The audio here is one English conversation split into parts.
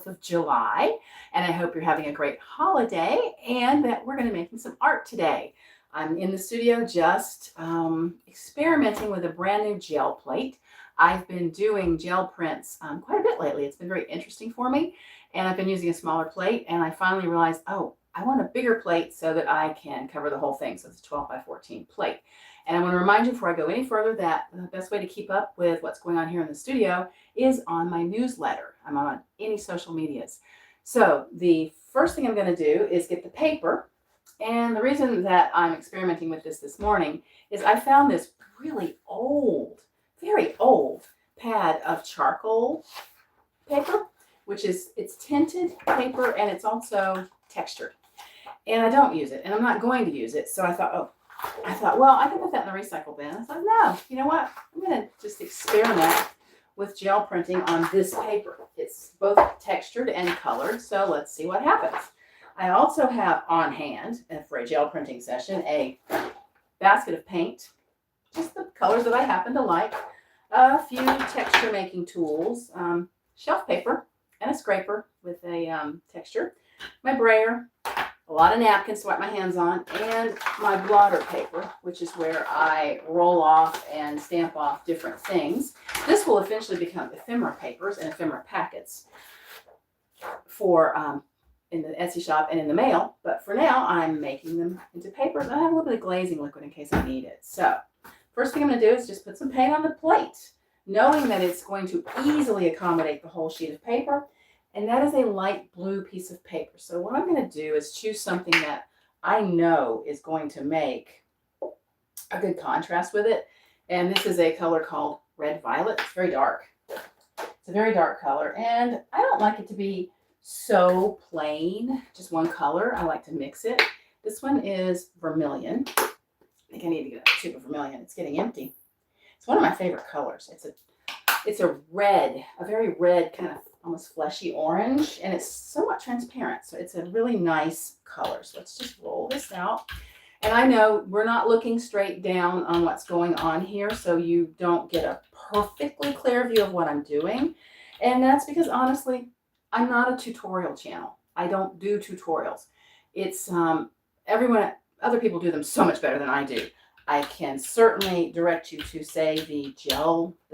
of July, and I hope you're having a great holiday and that we're going to be making some art today. I'm in the studio just experimenting with a brand new gel plate. I've been doing gel prints quite a bit lately. It's been very interesting for me, and I've been using a smaller plate, and I finally realized, oh, I want a bigger plate so that I can cover the whole thing. So it's a 12 by 14 plate. And I want to remind you before I go any further that the best way to keep up with what's going on here in the studio is on my newsletter. I'm on any social medias. So the first thing I'm going to do is get the paper. And the reason that I'm experimenting with this morning is I found this really old, very old pad of charcoal paper, which is, it's tinted paper and it's also textured. And I don't use it and I'm not going to use it. So I thought, well, I can put that in the recycle bin. I thought, no, you know what? I'm going to just experiment with gel printing on this paper. It's both textured and colored, so let's see what happens. I also have on hand, for a gel printing session, a basket of paint, just the colors that I happen to like, a few texture making tools, shelf paper, and a scraper with a texture, my brayer, a lot of napkins to wipe my hands on, and my blotter paper, which is where I roll off and stamp off different things. This will eventually become ephemera papers and ephemera packets for in the Etsy shop and in the mail. But for now, I'm making them into papers. I have a little bit of glazing liquid in case I need it. So first thing I'm going to do is just put some paint on the plate, knowing that it's going to easily accommodate the whole sheet of paper. And that is a light blue piece of paper. So what I'm going to do is choose something that I know is going to make a good contrast with it. And this is a color called Red Violet. It's very dark. It's a very dark color. And I don't like it to be so plain, just one color. I like to mix it. This one is Vermilion. I think I need to get a tube of Vermilion. It's getting empty. It's one of my favorite colors. It's a red, a very red kind of almost fleshy orange, and it's somewhat transparent. So it's a really nice color. So let's just roll this out. And I know we're not looking straight down on what's going on here, so you don't get a perfectly clear view of what I'm doing. And that's because honestly, I'm not a tutorial channel. I don't do tutorials. It's other people do them so much better than I do. I can certainly direct you to, say, the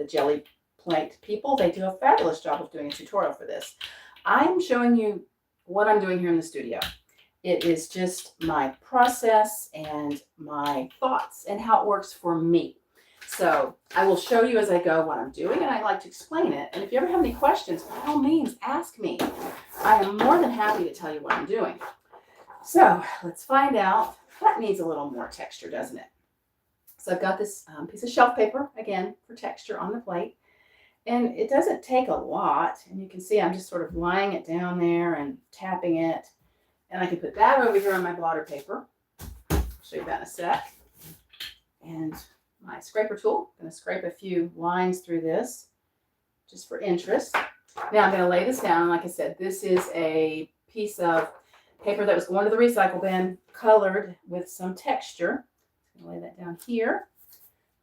jelly plate people. They do a fabulous job of doing a tutorial for this. I'm showing you what I'm doing here in the studio. It is just my process and my thoughts and how it works for me. So I will show you as I go what I'm doing, and I like to explain it. And if you ever have any questions, by all means, ask me. I am more than happy to tell you what I'm doing. So let's find out. That needs a little more texture, doesn't it? So I've got this piece of shelf paper, again, for texture on the plate. And it doesn't take a lot. And you can see I'm just sort of lying it down there and tapping it. And I can put that over here on my blotter paper. I'll show you that in a sec. And my scraper tool. I'm going to scrape a few lines through this just for interest. Now I'm going to lay this down. Like I said, this is a piece of paper that was going to the recycle bin, colored with some texture. I'm going to lay that down here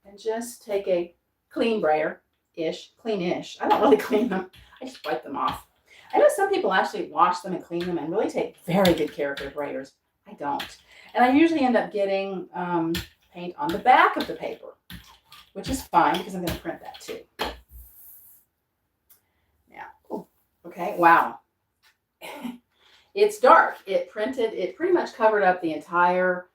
and just take a clean brayer-ish, clean-ish. I don't really clean them. I just wipe them off. I know some people actually wash them and clean them and really take very good care of their brayers. I don't. And I usually end up getting paint on the back of the paper, which is fine because I'm going to print that too. Now, okay, wow. It's dark. It pretty much covered up the entire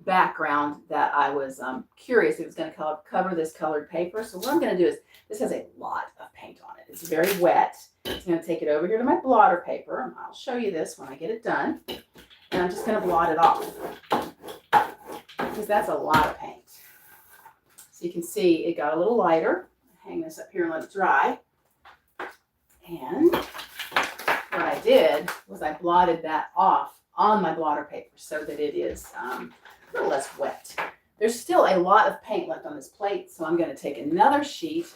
background that I was curious if it was going to cover this colored paper. So what I'm going to do is, this has a lot of paint on it. It's very wet. I'm going to take it over here to my blotter paper, and I'll show you this when I get it done. And I'm just going to blot it off because that's a lot of paint. So you can see it got a little lighter. Hang this up here and let it dry. And what I did was I blotted that off on my blotter paper so that it is a little less wet. There's still a lot of paint left on this plate, so I'm going to take another sheet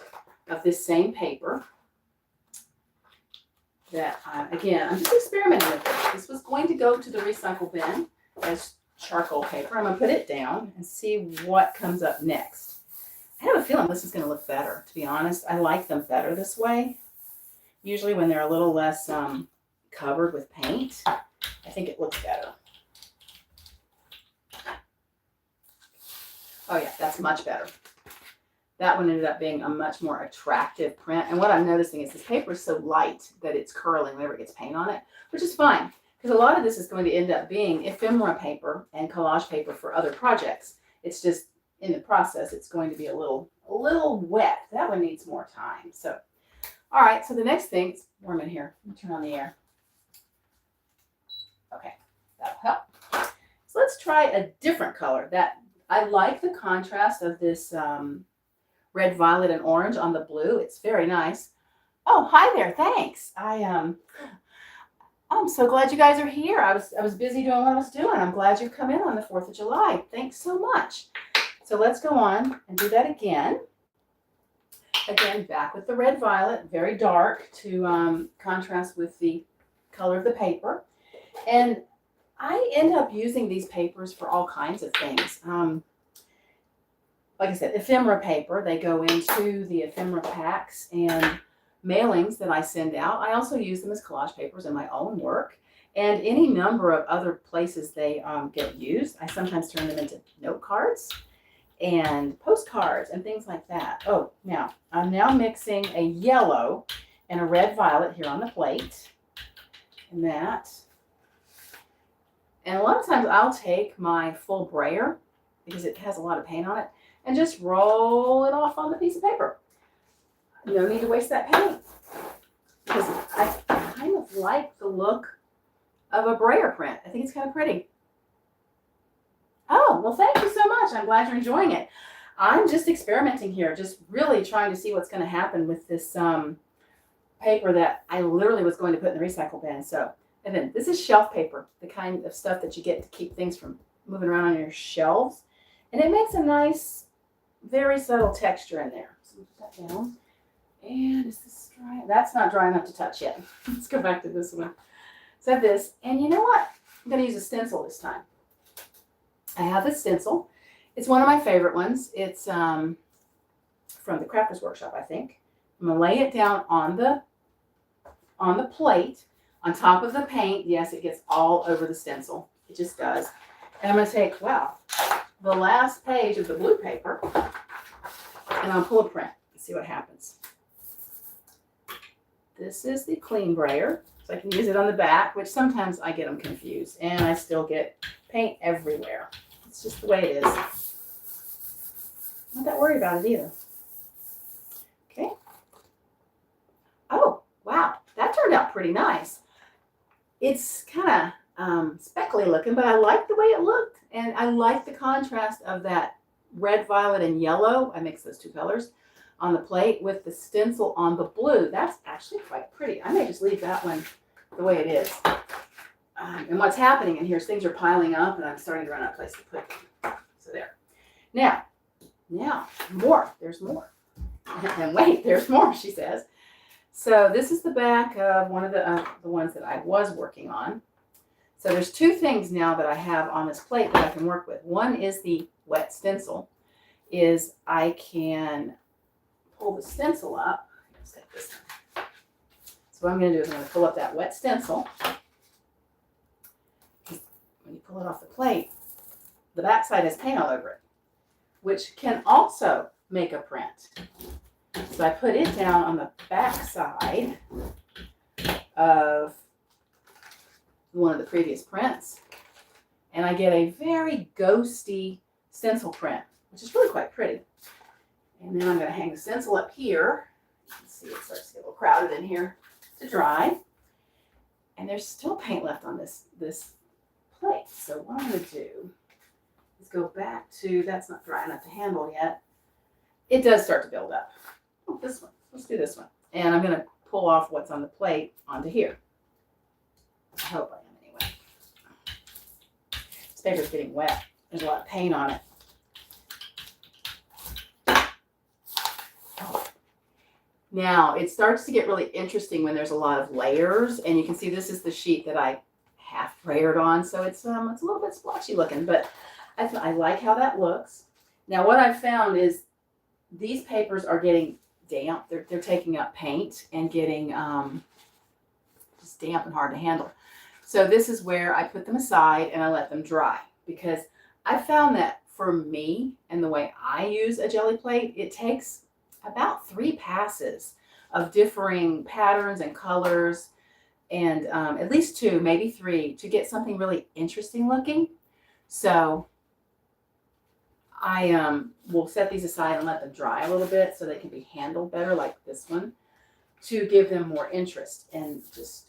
of this same paper that, again, I'm just experimenting with this. This was going to go to the recycle bin as charcoal paper. I'm going to put it down and see what comes up next. I have a feeling this is going to look better, to be honest. I like them better this way. Usually when they're a little less covered with paint, I think it looks better. Oh yeah, that's much better. That one ended up being a much more attractive print. And what I'm noticing is this paper is so light that it's curling whenever it gets paint on it, which is fine because a lot of this is going to end up being ephemera paper and collage paper for other projects. It's just in the process, it's going to be a little wet. That one needs more time. So, all right. So the next thing, it's warm in here. Let me turn on the air. Okay, that'll help. So let's try a different color. That I like the contrast of this red, violet, and orange on the blue. It's very nice. Oh, hi there. Thanks. I'm so glad you guys are here. I was busy doing what I was doing. I'm glad you've come in on the 4th of July. Thanks so much. So let's go on and do that again. Again, back with the red, violet, very dark to contrast with the color of the paper. And I end up using these papers for all kinds of things. Like I said, ephemera paper, they go into the ephemera packs and mailings that I send out. I also use them as collage papers in my own work and any number of other places they get used. I sometimes turn them into note cards and postcards and things like that. Oh, now I'm now mixing a yellow and a red violet here on the plate and that. And a lot of times I'll take my full brayer because it has a lot of paint on it and just roll it off on the piece of paper. No need to waste that paint because I kind of like the look of a brayer print. I think it's kind of pretty. Oh, well, thank you so much. I'm glad you're enjoying it. I'm just experimenting here, just really trying to see what's going to happen with this paper that I literally was going to put in the recycle bin. So, and then this is shelf paper, the kind of stuff that you get to keep things from moving around on your shelves. And it makes a nice, very subtle texture in there. So we'll put that down. And is this dry? That's not dry enough to touch yet. Let's go back to this one. So I have this. And you know what? I'm going to use a stencil this time. I have this stencil. It's one of my favorite ones. It's from the Crafters Workshop, I think. I'm going to lay it down on the plate on top of the paint. Yes, it gets all over the stencil. It just does. And I'm going to take, wow, the last page of the blue paper, and I'll pull a print and see what happens. This is the clean brayer, so I can use it on the back, which sometimes I get them confused, and I still get paint everywhere. It's just the way it is. I'm not that worried about it either. Okay. Oh, wow, that turned out pretty nice. It's kind of speckly looking, but I like the way it looked, and I like the contrast of that red, violet, and yellow. I mixed those two colors on the plate with the stencil on the blue. That's actually quite pretty. I may just leave that one the way it is. And what's happening in here is things are piling up, and I'm starting to run out of place to put them. So there. Now, more. There's more. And wait, there's more, she says. So this is the back of one of the ones that I was working on. So there's two things now that I have on this plate that I can work with. One is the wet stencil. Is I can pull the stencil up. Let's take this one. So what I'm going to do is I'm going to pull up that wet stencil. When you pull it off the plate, the back side has paint all over it, which can also make a print. So I put it down on the back side of one of the previous prints, and I get a very ghosty stencil print, which is really quite pretty. And then I'm going to hang the stencil up here. You can see it starts to get a little crowded in here to dry. And there's still paint left on this plate. So what I'm going to do is go back to, that's not dry enough to handle yet. It does start to build up. Oh, this one. Let's do this one. And I'm going to pull off what's on the plate onto here. I hope I am anyway. This paper's getting wet. There's a lot of paint on it. Now, it starts to get really interesting when there's a lot of layers, and you can see this is the sheet that I half brayered on, so it's a little bit splotchy looking, but I like how that looks. Now, what I've found is these papers are getting damp. They're taking up paint and getting just damp and hard to handle. So this is where I put them aside and I let them dry, because I found that for me and the way I use a jelly plate, it takes about 3 passes of differing patterns and colors, and at least 2, maybe 3, to get something really interesting looking. So I will set these aside and let them dry a little bit so they can be handled better, like this one, to give them more interest, and just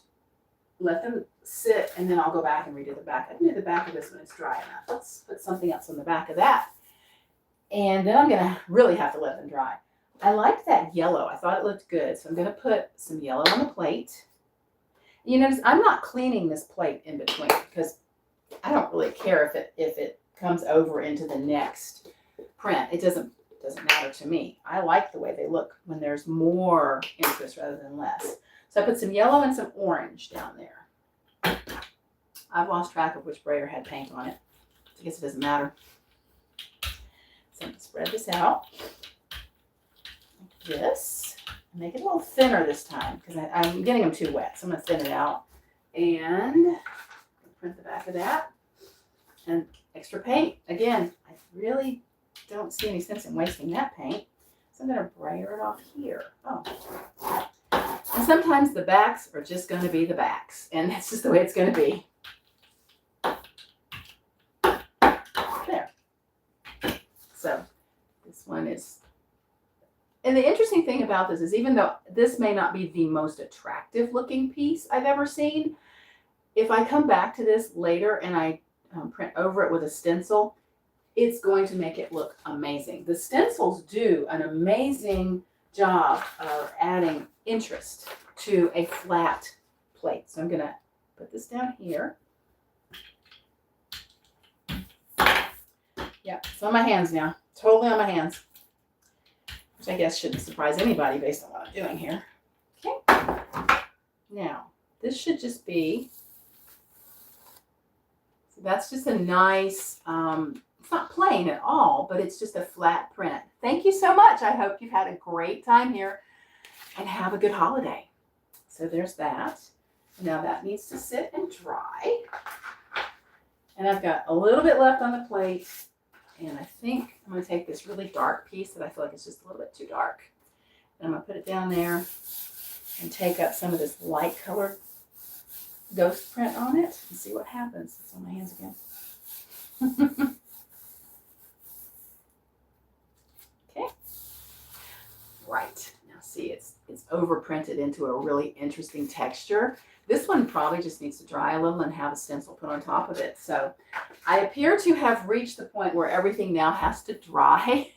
let them sit, and then I'll go back and redo the back. I can do the back of this when it's dry enough. Let's put something else on the back of that. And then I'm going to really have to let them dry. I liked that yellow. I thought it looked good. So I'm going to put some yellow on the plate. You notice I'm not cleaning this plate in between, because I don't really care if it comes over into the next print. It doesn't matter to me. I like the way they look when there's more interest rather than less. So I put some yellow and some orange down there. I've lost track of which brayer had paint on it. I guess it doesn't matter. So I'm going to spread this out like this. Make it a little thinner this time, because I'm getting them too wet. So I'm going to thin it out. And print the back of that. And extra paint. Again, I really don't see any sense in wasting that paint. So I'm going to brayer it off here. Oh. And sometimes the backs are just going to be the backs. And that's just the way it's going to be. There. So this one is... And the interesting thing about this is, even though this may not be the most attractive looking piece I've ever seen, if I come back to this later and I print over it with a stencil, it's going to make it look amazing. The stencils do an amazing job of adding interest to a flat plate. So I'm going to put this down here. Yeah, it's on my hands now. Totally on my hands. Which I guess shouldn't surprise anybody based on what I'm doing here. Okay. Now, this should just be... So that's just a nice... it's not plain at all, but it's just a flat print. Thank you so much. I hope you've had a great time here and have a good holiday. So there's that. Now that needs to sit and dry. And I've got a little bit left on the plate. And I think I'm going to take this really dark piece that I feel like is just a little bit too dark. And I'm going to put it down there and take up some of this light colored ghost print on it and see what happens. It's on my hands again. Okay. Right. Now see, it's overprinted into a really interesting texture. This one probably just needs to dry a little and have a stencil put on top of it. So I appear to have reached the point where everything now has to dry.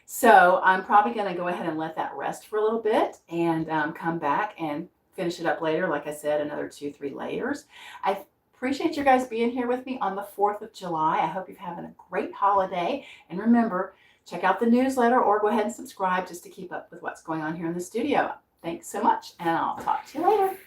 So I'm probably going to go ahead and let that rest for a little bit and come back and finish it up later. Like I said, another 2-3 layers. I appreciate you guys being here with me on the 4th of July. I hope you're having a great holiday. And remember, check out the newsletter or go ahead and subscribe just to keep up with what's going on here in the studio. Thanks so much, and I'll talk to you later.